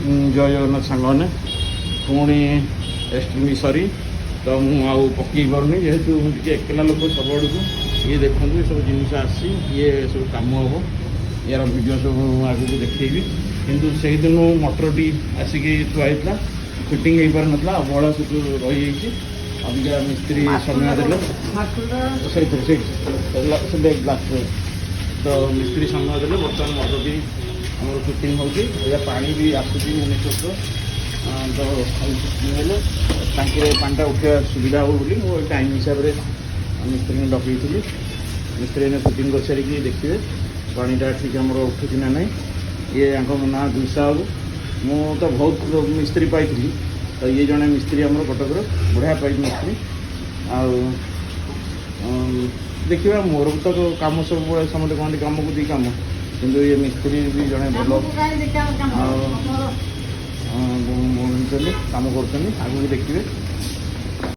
जय जगन्नाथ सांग मैंने पुणी एस्ट्रीमी सरी तो मुझे पकई पार्नी जेहेतु एकला लोक सब आड़ को ये देखो सब जिन आसी ये सब कम हम यार भिडियो सब आगे को देखी किंतु से दिन मटरटी आसिक थुआई फिटिंग हो पार ना अवहेला से रही अबिका मिस्त्री समय देले ग्लास तो मिस्त्री समय देले बर्तमान मटरटी आम फिटिंग हो पानी भी आसूँ मिनिस्टर तो पाटा उठा सुविधा हो टाइम हिसाब से मिस्त्री डकई मिस्त्री ने फिटिंग कर सारिकी देखिए पानीटा ठीक आम उठुची ना ना ये ना दुईसा बाबू मु तो बहुत मिस्त्री पाई तो ये जड़े मिस्त्री आम कटक बढ़िया पाई मिस्त्री आ देखिए मोर तो कम सब समझते कहते कम को दी कम किंतु ये मिस्त्री भी जड़े भल कम कर देखिए